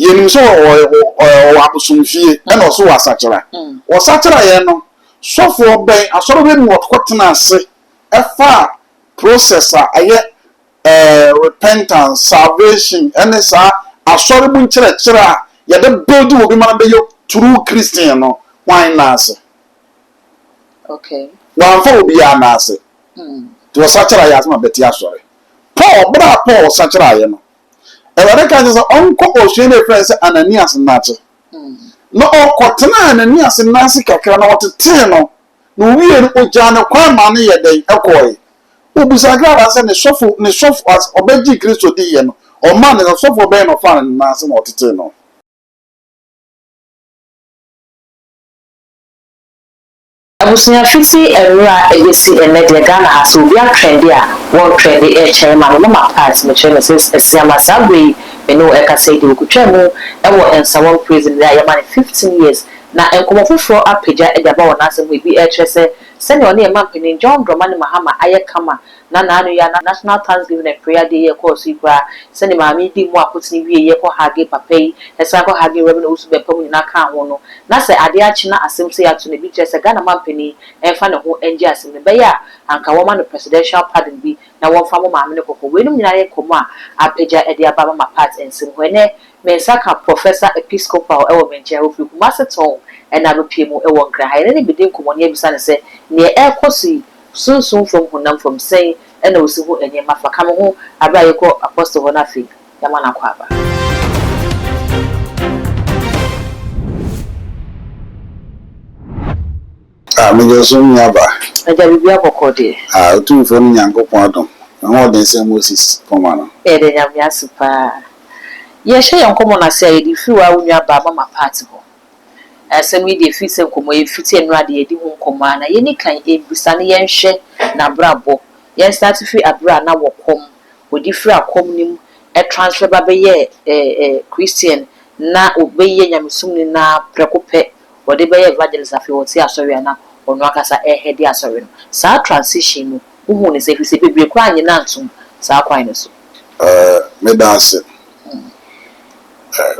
yenim so o abusumfie e no so wasachara wo sachara ye no sofo ben asoro be ni wototena ase e fa processor aye repentance salvation and sa asoro bu nkyerechera ye de build obi man be yo true Christian no why na ase okay na fa obi ya na ase to sachara ya asma beti asore Paul sachara ye no Ewere ka say onko ohwe friends Ananias nache. No okotena Ananias nase kakra na wotete no. No wie no ogya ne kwa ma ne ye den ekoyi. Obusagra ba say ne sofu as obeji Kristo di ye no. O ma ne sofu be no fa na nase na wotete no. Abusunya fiti era ebesi enede Ghana has obi atrendi a won trendi e chairman no ma part me chairman says esiama sabwe me no e ka say de okutwemu e wo ensawon prison there yama 15 years na enkomofoforo apagya e daba wona asem we bi e kyerese sene one e mampeni John Dramani Mahama aye kama na anu ya national thanksgiving and prayer day e course ikwa sene maami di mu akotini wie ye ko hage papai esa ko hage rebi no usu be pam nyina ka ho no na se ade achi na asem se ato ne bi kyerese Ghana mampeni e fa ne ho enje asem ne be ya anka wo ma no presidential pardon bi na wo fa mo maami ne kokko we no nyina ye komo a apagya e de aba ma part ensem ho ne me saka professor episcopal e wo menche ho fi kuma seton e na be piemu e wo nkra ha ne bi de komo ne bisa ne se ne e kosi soon from Honam from saying, and also any mafa come home, I call apostle Honafi, Yamana Quaba. Mijosun Yaba. I will be able to Ah, 2 from Yanko Pardon. And all the same Moses Pomano. Eden Yasupa. Yes, I am common. I say, if you are your Baba party. As a media fits and come away, fit and ready, a demon command, any kind of Busani and share, na brabo. Yes, that's free abra now walk home, with different communim, a transfer baby, a Christian, na obey Yamisum na precope, or the bay evangelist of your Soriana, or Nakasa a head yasorin. Sa transition, who is if you say be crying in Ansum, Sa Quinus. Medance.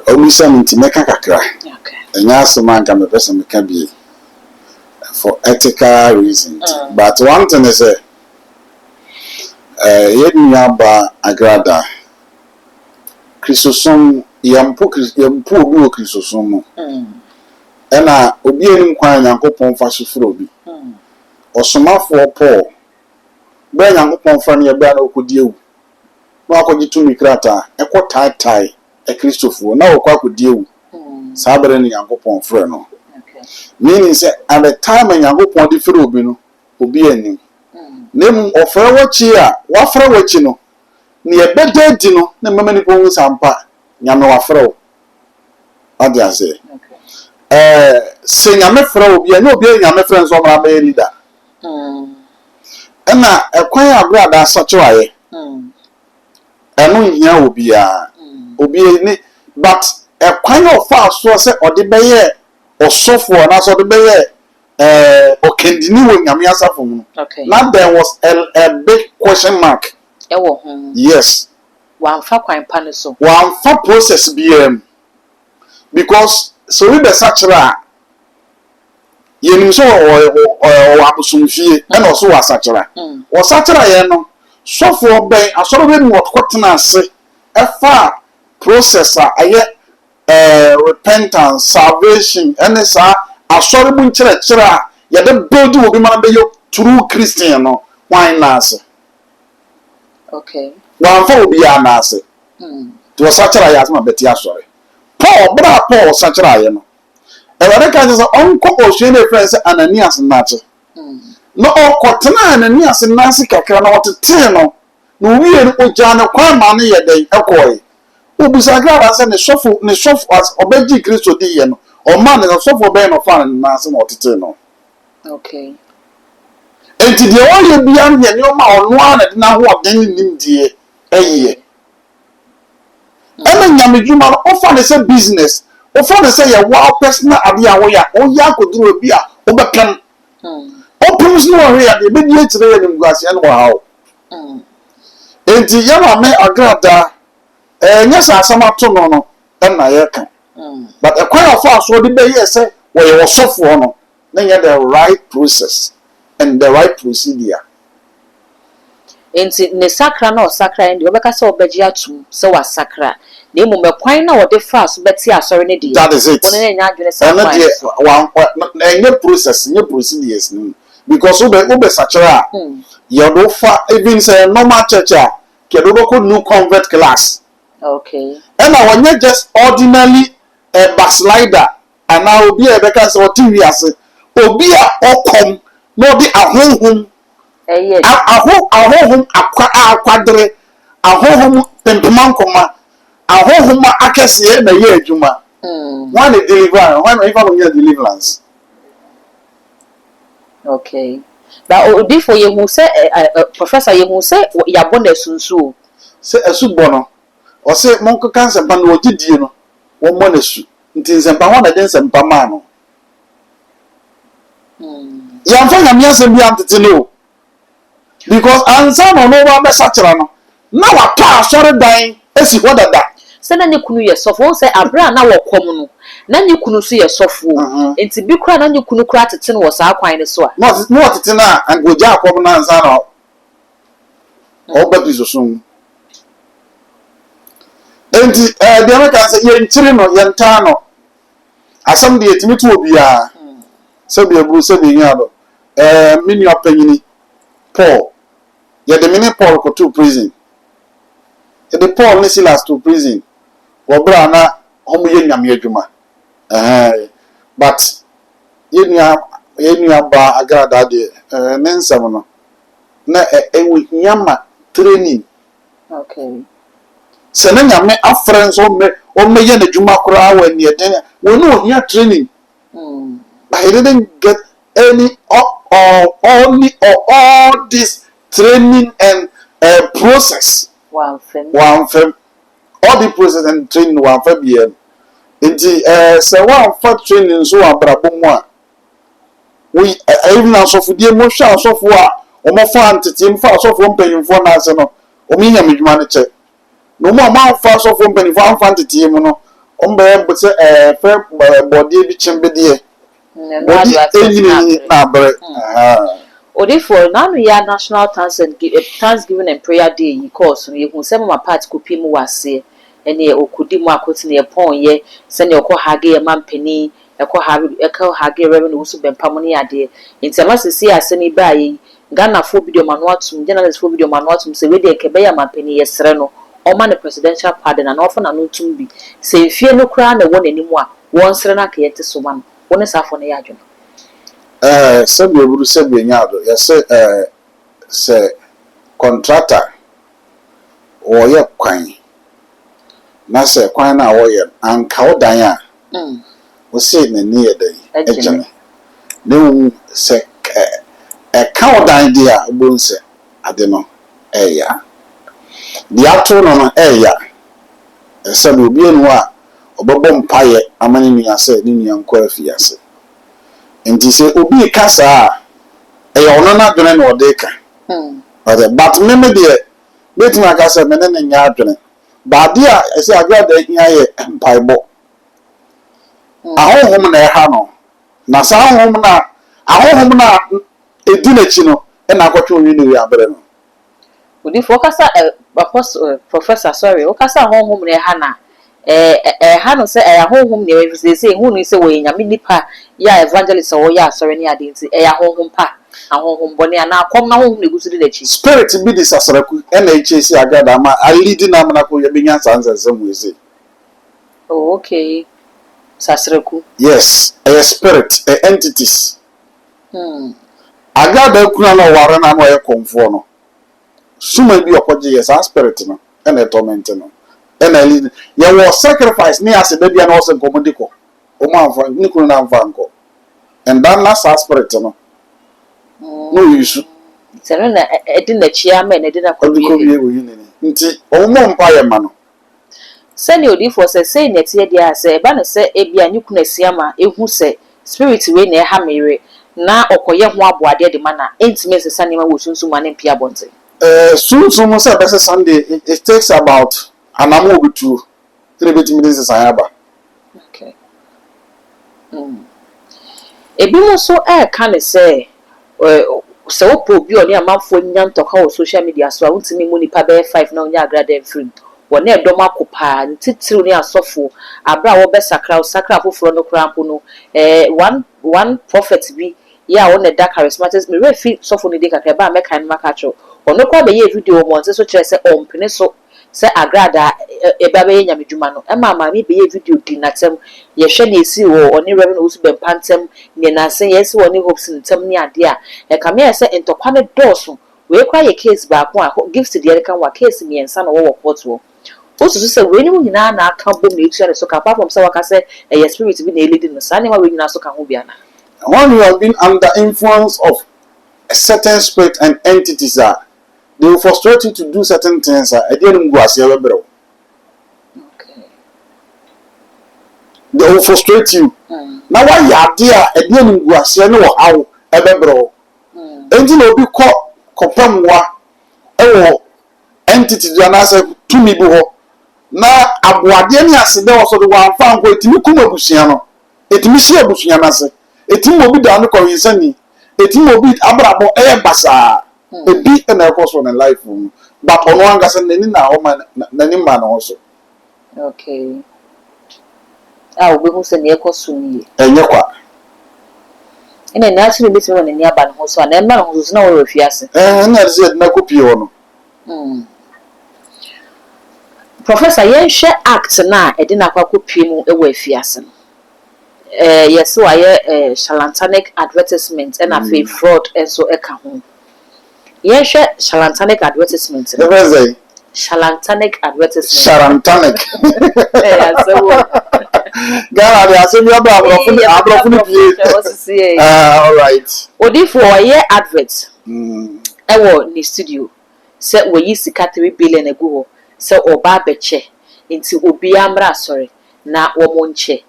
Only some to make a cry. And yes, man can be person can be for ethical reasons. But one thing is Yaba Agradaa Prǐson yampu obi Prǐson ena obi enim kwan Nyankopon fa sufuro bi osomafo Paul be Nyankopon fa ne be na okodi ewu na akodi tumi krata ekotai e Kristofo na okodi ewu sabere ni Nyankopon frɛ no meaning say at the time Nyankopon di frɛ obi no obi anim nem ofra wachi a wafra wachi no ne ebeda di no na mama ni pon sampa nyame wafra wo ade ase se nyame fra obi a na obi nyame fra nso mara ba leader na ekwan Agradaa sachoaye eno hia obi a obi ni but ekwan ofa so se ode beye osofo na so ode beye okendini wo nyame asafo mu now there was a big question mark yes one fa kwan pa so one fa process BM because so we be sachira yenim so o abusumfie e no so wasachira o sachira ye no sofo ben asoro be no kotena ase e fa processor aye repentance salvation and sa asoro bu nkyerechera ya de build obi man be yo true Christian no why na ase okay wan fa obi ya na ase to sachira ya asma beti asore Paul sachira ye no ewere ka say onko ohwe friends Ananias nache no okotena Ananias nase kakra na wotete no no wie no ogya ne kwa ma ne ye den ekoyi obusagra ba say ne sofu as obeji Kristo di ye no o ma ne sofu be no fa na se na wotete no okay enti de o ye bia ne ne o ma ono ana de na ho den nim die eye ena nyamedwuma no ofa ne say business ofa ne say ye wa personal ade a wo ya o ya koduro bi a o bepem opens no area de be die tire ye nimguase no ha o enti ya ma me Agradaa nya sa asamato no and na yeka but a quite of us what the be say where you so for no then you the right process and the right procedure enti ne sakra na osakra ndi obeka se obeji atum se wa sakra na emu mekwan na wode fa so beti asori ne die that is it wona nya adwene se and na any process any procedures because ube sakra you do fa even say normal church ke do go new convert class okay and when you just ordinarily a backslider and now obi e beka say oti wi ase obi a okom no be ahonhom ahohom akwadre ahohom tempemankomma ahohom akese na ye adwuma one deliver one if am get deliverance okay but odi for ye hu say professor ye hu say ya bona sunsu say asubo no o say monko cancer ban wo gidie no wo mo na su nti nsempa ho na den nsempa ma no ya mfa nyame asem bi antete no because ansa no no wa besachira no na wa pa asore dan esi ho dada se na ne kunu ye sofo se abra na wokom no na ne kunu so ye sofo enti bi kura na ne kunu kura tete no wo sa kwan ne so a no tete na angoja akob na ansa no oba Prǐson enti de maka se ye nchiri no ye nta no asam de etimi to obia se bi ebu se bi nya do mini opanyini Paul ye de mini Paul ko to prison e de Paul ni Silas to prison wo bra na homo ye nyame adwuma but ye nua ba Agradaa de ne nsam no na ewu nyama training okay se na nyame afren so me o me ye na adwuma kora wa ni eden wo no hia training but he didn't get any all this training and process one fem all the process and training one fem bien enti se one for training so abrabo mu a we even asofodie mo hwa asofo a o mo fa antetem fa asofo mpanyimfo na ase no o mi nyam adwuma ne che no mo ma fa asofo mpanyimfo amfa antetem no o mbe se fe body bi chimbedie body enyi na bre Odifo now we are National Thanksgiving and Prayer Day you course we hu some my part kopi mu wase ene okudi mu akoti ne pon ye se ne okọ hage ye mampani ekọ hage reverend usu bempam ne ade ntama sisi ase ni ba yi Ghana fo video manu atum journalist fo video manu atum se we de kebe ya mampani ye sere no o ma ne presidential pardon na ofo na no tum bi se fie no kra na won animu a won sere na ka yete so man won sa afo ne ya adwuma sabi eburu sabi nyado ya se contractor o ye kwan na se kwan na wo ye anka odan a wo se na ni ye dan ejene ne se ka odan dia bo nse ade no eya dia to no eya sabi obi enu a obebo mpaye amani ni ase ni ni anko afiase nti se obi kasa e ono na dwene na odeka but me de betima kasa me ne nya adwene ba dia e se Agradaa hia ye mpaibo ahohom na e ha no na sa ahohom na edunachi no e na akotwe onwi ne wi abere no odi focasa professor sorry okasa ahohom na e ha na ha no se ahohom ne we se hu no se we nyame nipa ya evangelist o ya asore ne ade nti ahohom pa ahohom bone ana akom na ahohom ne gusu de chi spirit bi disasaraku na echesi Agradaa ma a leading na na ko ye benya sanzazam we say oh okay sasaraku yes a spirit entities Agradaa kuna na ware na no ye komfo no suma bi okoje yes spirit no na torment no na lead ye was sacrifice ni ase da bia na was nkomodiko o ma anfa ni kunu na anfa anko and that last spirit no no issue sero na edin na chia ma na edin na ko wie nti o mo mpa ye ma no sani odifo se na tie dia se ba na se ebia ni kunu asiama ehu se spirit we na ha mere na okoye ho aboade de mana entime se sani ma wo sunsun ma ne pia bonte sunsun mo se be se Sunday it takes about an amobitu betimi de sesan aba. Okay. Ebi mo so kan say so obi oni amanfo nya ntoka wo social media so a wuntimi mu nipa be 5 na onya Agradaa free wona edom akopa titiru ni asofo abra wo be sakra foforo no krampo no one prophet bi ya wona da charismatic me refi sofo ni de kakra ba me kan maka cho ono kwa be ye video mo nse so kire se ompene so se Agradaa eba be nyamedwuma no e ma me be ye video di natem ye hwe na esi wo oni reverend osu be pantem ne na se yes wo ni hopes ntem ni ade a e ka me se entokwa ne doso we kwa ye case ba ko a gift de kan wa case mi ensa no wo court wo osu so se we ni mu nyina na aka bom na etua so ka apart from se waka se e spirit bi na leading no sa ne ma we nyina so ka ho bia na When you have been under influence of a certain spirit and entities, they will frustrate you to do certain things. Okay. They will frustrate you. Now, why you are there? A dear Guasia no how ever bro. Engine will be called entity to me. Now, Abuadiani as there was the one found with Mikuma Busiano. It Missia Busiana. Etim obi da no kɔwinsani etim obi abrabo basa ebi na ɛkɔ so na life but ɔno ankasa nani na ɔma nani ma no so okay obi hu se ne ɛkɔ so nie ɛnyɛ kwa ina na atumi bi tumi nani aba no ho so na ɛma no ho so na wɔrɔ fiase na ɛsɛ na kopie hɔ no professor yɛnhwɛ act na ɛde na akɔ kopie mu ɛwɔ afiase no yes so I charlatanic advertisement and a fraud and so eka ho yes charlatanic advertisement charlatanic advertisement charlatanic Ghana they are saying all right odi for year advert ewo ni studio say we yi sika 3 billion ego ho say oba beche nti obi amra sorry na wo mo nche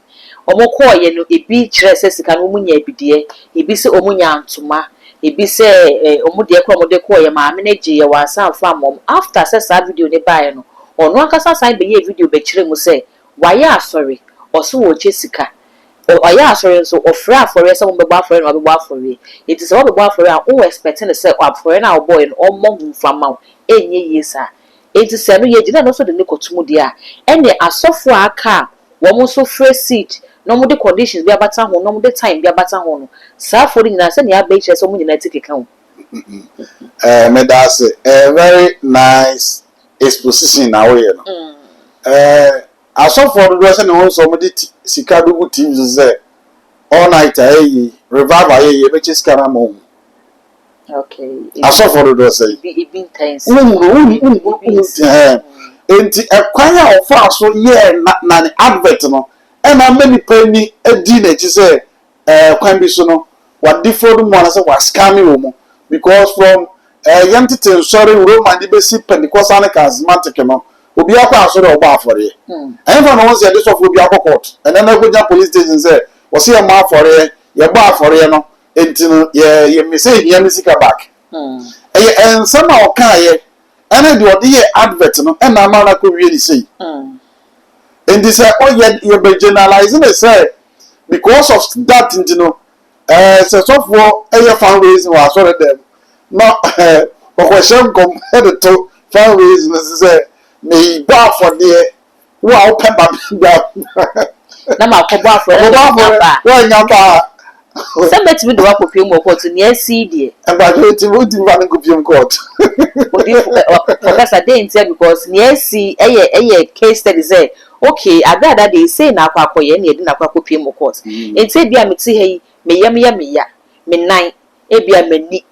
omoko ye no ebi kire se sika no munya ebidie ebi se omunya antuma ebi se omude kro omode ko ye ma manage ye wansa fa mom after se sa video ne bae no ono akasa san be ye video be kire mu se waye asori oso wo che sika oye asori so ofra afore se mo be gba afore no be gba afore it is what be gba afore a o expecting se afore na boy no omo from ma enye yesa it is se no ye gina no so de ne kotumu dia ene asofo aka wo mo so fresh seat no more the conditions be abata ho no more the time be abata ho no sa for nyina se ne aba kire so mo nyina tikeka ho me da say a very nice exposition na we no aso for do se ne ho so mo di sika do teams say all night revival be chiska na mo okay aso for do say be intense enti ekwanya ofa so ye na advert no and how many penny a dinner to say can be so no what different one as was scamming woman because from young to sorry Roman the basic Pentecost and charismatic no will be a pass or bar for it. And if I was this of will be a court and then I go down police station say was here mar for it your bar for it no until you may say you music back and somehow can and I do the advert no and I'm not really see. And this you're generalizing it, say because of that, you know, for a fundraising was sort of them. Not a question compared to fundraising, say, may bar for the wow, pepper. Nama ko bar for number. Somebody do up with more court near CD. And by the way, to run a court. Professor Dane said because near C a case that is there. Okay, Agradaa they say na akwa ye na na akwa kopie mo court. Enti bia meti hei me yam me nan e bia mani.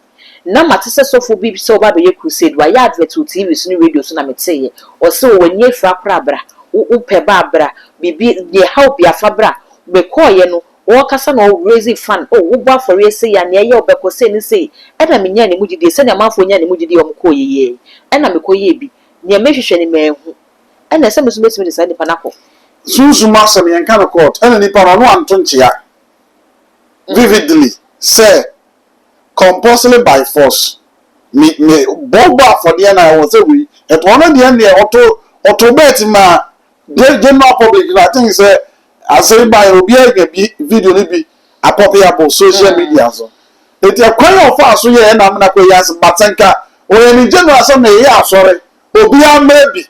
Na matese sofo bi so ba be ye crusade wa ya advert TV so ni radio so na meti ye. O se o wani afra prabra, wo pe ba bra, bibi de help ya fabra. Be call ye no, wo kasa no raise fan. Oh, wo gba for ye say ya na ye obeko say ni say. E na me nya ne mugide se na manfo nya ne mugide o mko ye. E na me ko ye bi. Ne me hwehwe ni me hu. And some is missing the Panaco. Susu Master and kind of court, and any part one tunchia vividly say compulsory by force. Me Boba for the end I was a we at one of the end the auto bet ma General public, I think say I say by obi video ni bi appropriate social media so. Eti akwan of us so ye na na kwe yas batenka o ye ni general so na ye asore obi am maybe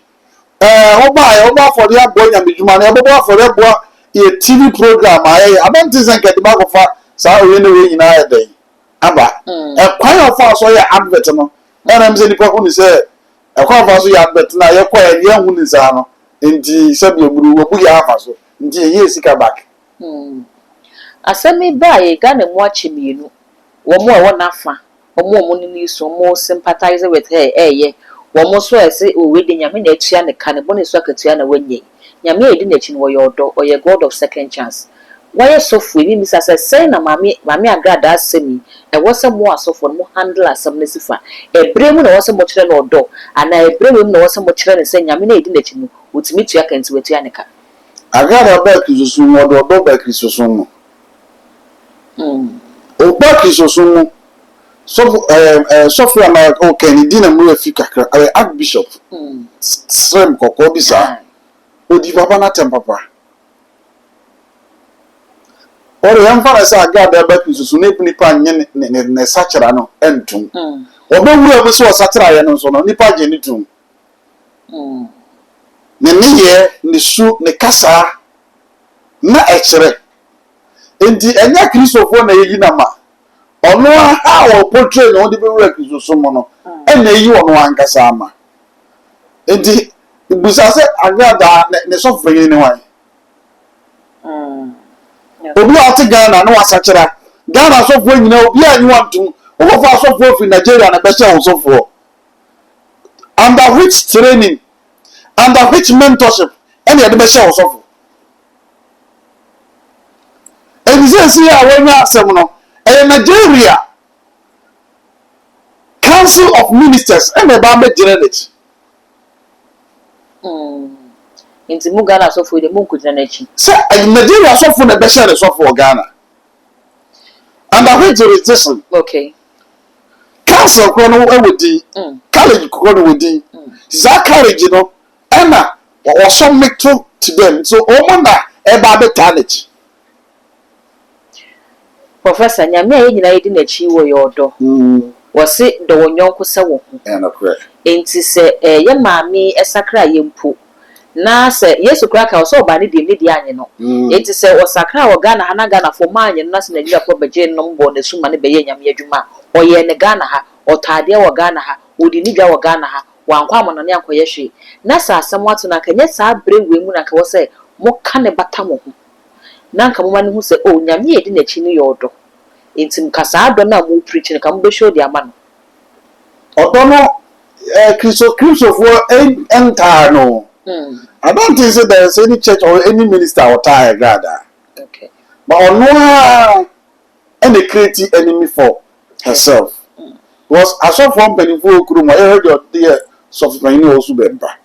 oba for the boy nya bidjuma na oba for the boy a TV program I don't think say get back of sa o ye no we nyina ya dey aba akwan of us so ye advert no na am say ni ko ni say akwan of us so ye advert na ye kwa ye hu ni sa no enti sabi oburu obu ya afa so enti ye sika back asemi ba ye ga na mu achimienu wo mo wo nafa wo ni so mo sympathize with her ye wo mo so ese o we de nyame na atua ne ka ne bone so akatua na wanye nyame edi na chi no ye odo o ye god of second chance why so free mi say na mami Agradaa asemi e wo se mo asofo mo handle asem ne sifa e bremu na wo se mo kire na odo ana e bremu na wo se mo kire ne se nyame na edi na chi no otimi tua kan ti watua ne ka Agradaa back so mo do back so mo o back so mo so for na o Kennedy na mo afika kra archbishop srem kokko bisa odi papa na tem papa ore yan fara sa Agradaa back so ne nipa nye ne sachara no entum obewura bi so sachara ye no so no nipa je ni tum ne niye ne su ne kasa na echere enti enya kristofo na yi na ma ono ha o portray no de be work so mo no ena yi ono ankasa ama enti busa se Agradaa ne so fere ni wan obi ati Ghana no asachera Ghana so fo nyina obi anyi wantu o fo so fo fi Nigeria na be se so fo under which training under which mentorship any de be se so fo and see ya when ya asem no Nigeria Council of Ministers and the Bambe Generate. Inti mu Ghana so for the munku janachi. Say Nigeria so for the best so for Ghana. And I wait jurisdiction. Okay. Council chrono with the college chrono with the that college, you know, Emma or some make to them. So Omanda e Bambe college. Professor Nyame ye nyina yedi na chi wo yodo. Wo se do wonyonko se wo ho. Na correct. Enti se ye maami esakra ye mpo. Na se Yesu kra ka so ba ne di anye no. Enti se wo sakra wo Ghana ha na Ghana fo ma anye no na se Nigeria fo beje no mbo na suma ne be ye nyame adwuma. O ye ne Ghana ha, o tade wo Ghana ha, odi ni dwa wo Ghana ha. Wankwa mo no ne ankoye hwe. Na sa asem wato na kanye sa brewe mu na ka wo se mo ka ne bata mo ho. Na nka moma ne hu se o nyame yedi na chi ne yodo entim kasa ado na mo preach ne ka mo be show di ama no odo no Christopher for entire no I don't think so there is any church or any minister or tie Agradaa okay but ono any create enemy for herself because as of from benefo okuru mo heard your dear soft man also bemba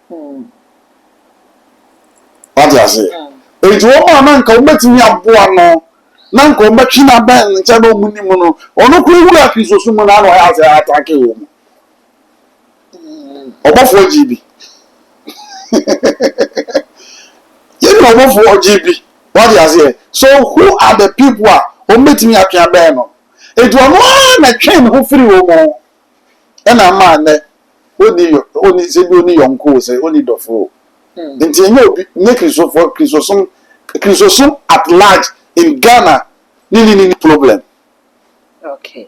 what you say enti wo ma na nka obetimi aboa no na nka obetwi na ben nche no muni mu no ono kuru wura Kristo mu na no ya say attack wo mu obofo GB you know obofo GB what you say so who are the people obetimi atwa ben no enti ono na train who free wo mo na ma na oni se bi oni yonko se oni dofo nti enye obi nye Christopher at large in Ghana ni problem okay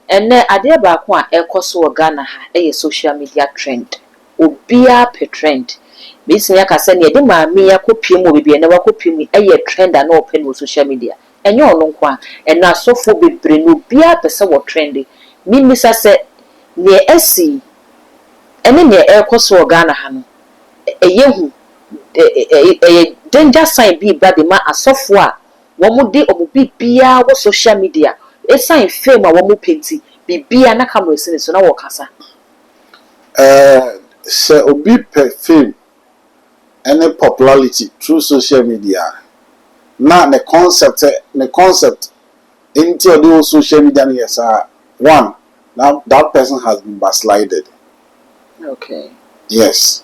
enne ade ba ko a ekoso wo Ghana ha social media trend obia pe trend bisi ya ka se ne de maami ya kopie mo bibia na wakopie trend na open wo social media enye ono nko a ena sofo bebre no obia pe se wo trend mi sa se ne esi ene ne ekoso wo Ghana ha no eyehu danger sign bi ba de ma asofo a wo mo de omobi bia wo social media e sign fame a wo mo penti bibia na camera sine so na wo kasa se obi fame any popularity through social media na the concept into the social media yes one now that person has been backslided okay yes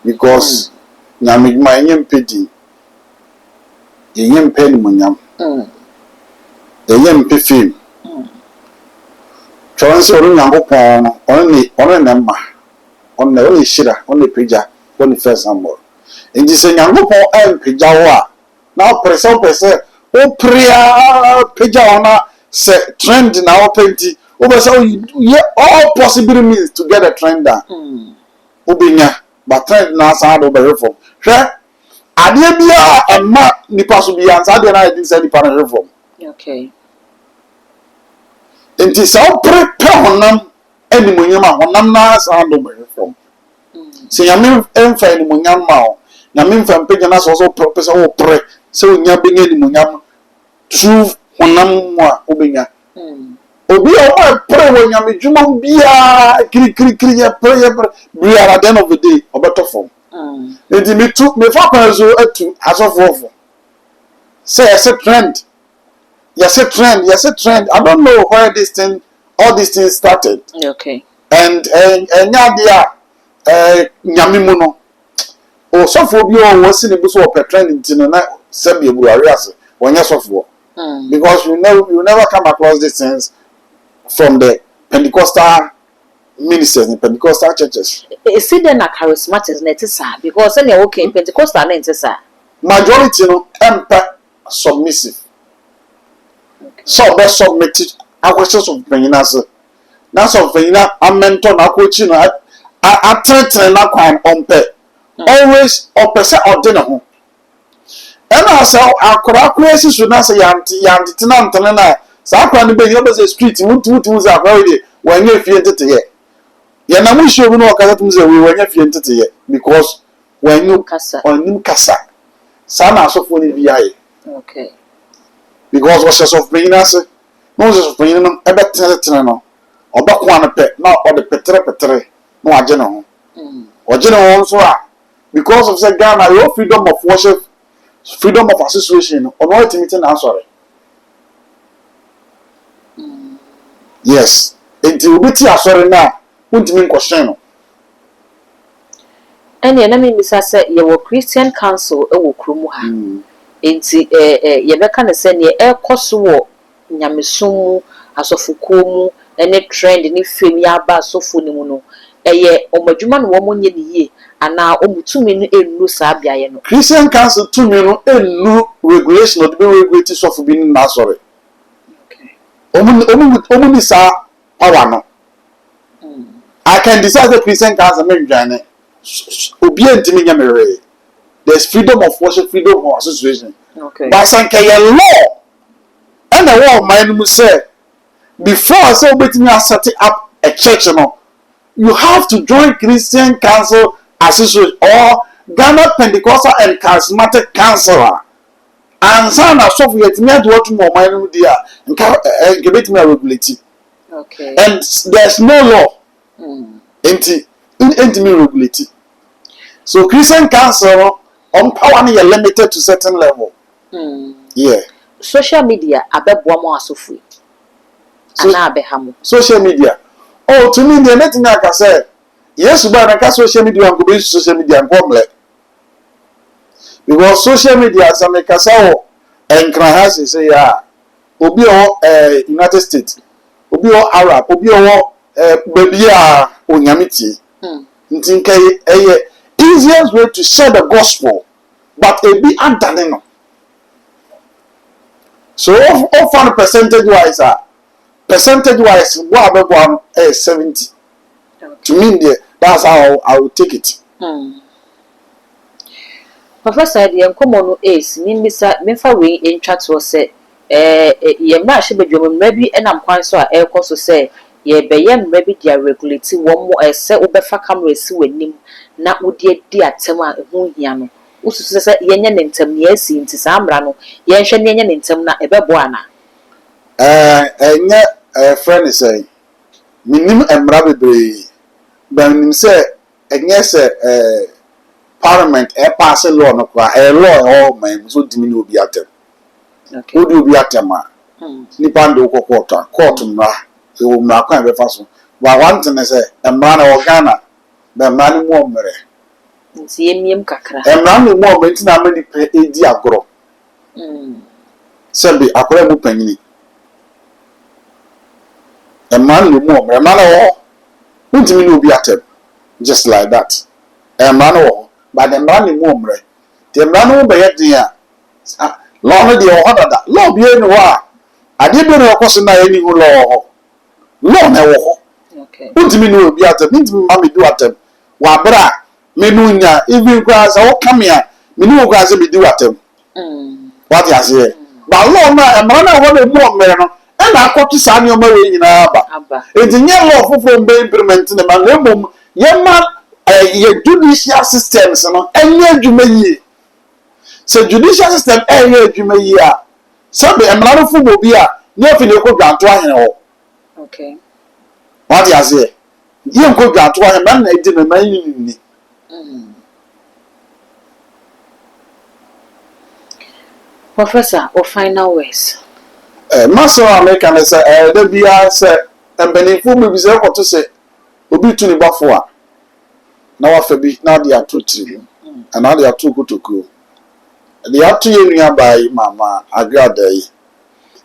because nyamedwuma enyem pedi enyem pedi munyam enyem pefim chonse oru nyankopon ono ne ma ono shira ono peja ono first amor enti se nyankopon peja wo a na presa o prayer peja ona se trend na openti o be say all possible means to get a trend down obenya but trend na sa do be reform hwe ade bia emma nipa so bia nsa de na edin say nipa na reform okay enti sa prepare honam animonyam a honam na sa do be reform se yame emfa animonyam ma o yame emfa mpege na so pesa wo pre se onya benya animonyam true honam a obenya obi o pre wo nyame dwuma bia kiri ya pre we are at the end of the day obeto form enti me fa kwanzo atu asofofo say yes a trend I don't know where all these things started okay and nya dia nyame mu no o sofo bi o wasi ne buso o trend ntino na sabi ebuari ase wonya sofo because you never come across these things from the Pentecostal ministers and Pentecostal churches. Is it then a charismatic netisa? Because any okay in Pentecostal netisa. Majority no submissive. Okay. So be submitted questions of penyinas. Na so penyina a mentor na coach no a trend na kwan ompe. Always opese odene ho. And also akora kwesi so na say yanti tinantene na sa akwa ne be yo be street mutu za very when you feel it here. Ya na mu show no okasa tum say we when you feel it here because when you kasa sa na asofo ne bi aye. Okay. Because was of bringing us no was bringing no e betre no obakwa na pe na o de petre no agye no ho. Ogye no ho so a because of say Ghana your freedom of worship, freedom of association on what meeting na sorry. Yes, enti obiti asori na untimi question no. Ene na me misa say ye wo Christian council e wo kromu ha. Enti ye beka ne se ne ekoso wo nyamesom asofuko mu ene trend ni fem ya ba asofo ni mu no eye omadwuma no wo monye ne yie ana omutumi no enu sa bia ye no. Christian council tumi no enu regulation of the regulate sofo bi ni na sorry. Omuni sa power no. I can decide the Christian council me join obi antimi nyamere. There's freedom of worship, freedom of association. Okay. But sanke ye law. And the law man mu say before I say obetimi set up a church no, you have to join Christian council association or Ghana Pentecostal and Charismatic Council. And some are so yet me do what more man dia nka me regulate. Okay. And there's no law. Enti me regulate. So Christian council on power ni limited to certain level. Yeah. Social media abeboa mo asofui. Ana abehamu. Social media. Oh, to me the net na ka say yes ba na ka social media go be social media ngomle. Because social media as I can say enkran has say ya obi o United States obi o Arab obi o baby a onyamiti ntinka easiest way to share the gospel but e be antane no so of fun percentage wise what about 70 to me that's how I will take it. Professor the enkomo no is me fa we entwa to say ye mra hye bedwom mra bi enam kwan so a ekoso say ye beye mra bi dia regulate wo mo ese obefa camera si wanim na wodi adi atem a hu hia no ususu say ye nya nentem ne asi nti sa mra no ye hwe ne nya nentem na ebebo ana enya friend say minim emra bebre banim say enya say Parliament pass a law no a law all man so dimini obi atem. Okay. Odi obi atem a. Nipa ndo court mra. Se wo mra kwan be fa so. Wa one thing say emra na Ghana be mra ni mu omre. nti yemiem kakra emra no mo o nti na amani pe edi agoro sebe akora mu panyini emra no mo emra na wo untimi no obi atem just like that emra no wo but emra no mo omre the emra no be yedin a law no de o hodada law bi eni wo a ade bi no koso na eni hu law na wo okay untimi no obi atem untimi ma me do atem wa bra menu nya even class o come here menu class me do atem what you say ba law na emra na wo na mo omre no e na akoto sa ne o ma we nyina aba entinye law foforo mbe implement ne ma ngom yema ye judicial systems no enye adwuma yie se judicial system enye adwuma yie a sabe emra no fumo bi a ne ofi ne ko dwanto ahene ho okay what you say ye ko dwanto ahene na edi na man ni Professor or final words maso America na say da bia say embenifo bi se ko to say obi tu ni bafo a na wa fa bi na dia to tiri na dia to kotoko dia to ye nua bai mama Agradaa yi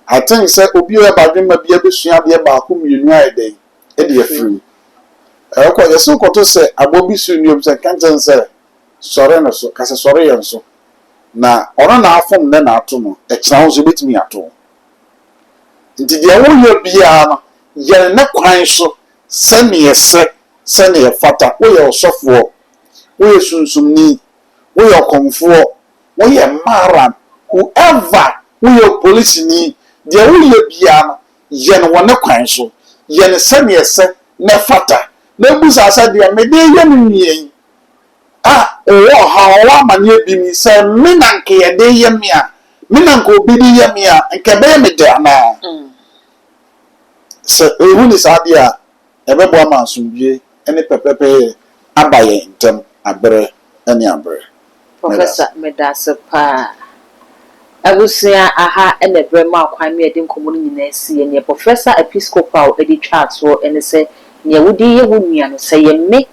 I think say obi o ba dwema bia besua de ba ko mienu a ede e de afiri ko ye so ko to say abobi su nuom say kanten say sore no so kase sore ye so na ono na afom ne na ato no e kira wo so betimi ato nti de wo ye bia no ye ne kwan so sane ye fata wo ye osofo wo ye sunsumni wo ye konfo wo ye mara whoever wo ye police ni de wo ye bia no ye ne wo ne kwan so ye ne sane ye ne fata na busa sa de me de ye nwie o ha wa manye bi mi se me nanke ye de ye me a me nanke obi de ye me a nke be me de ana se ehu ni saade a ebebo amansumdie ene pepepe abaye ntem abre ene abre Professor Medasapa abusia aha ene brema akwan me edi nkomo nyina si ene Professor Episcopal edi twa so ene se ne wudi ye wo nua no se ye me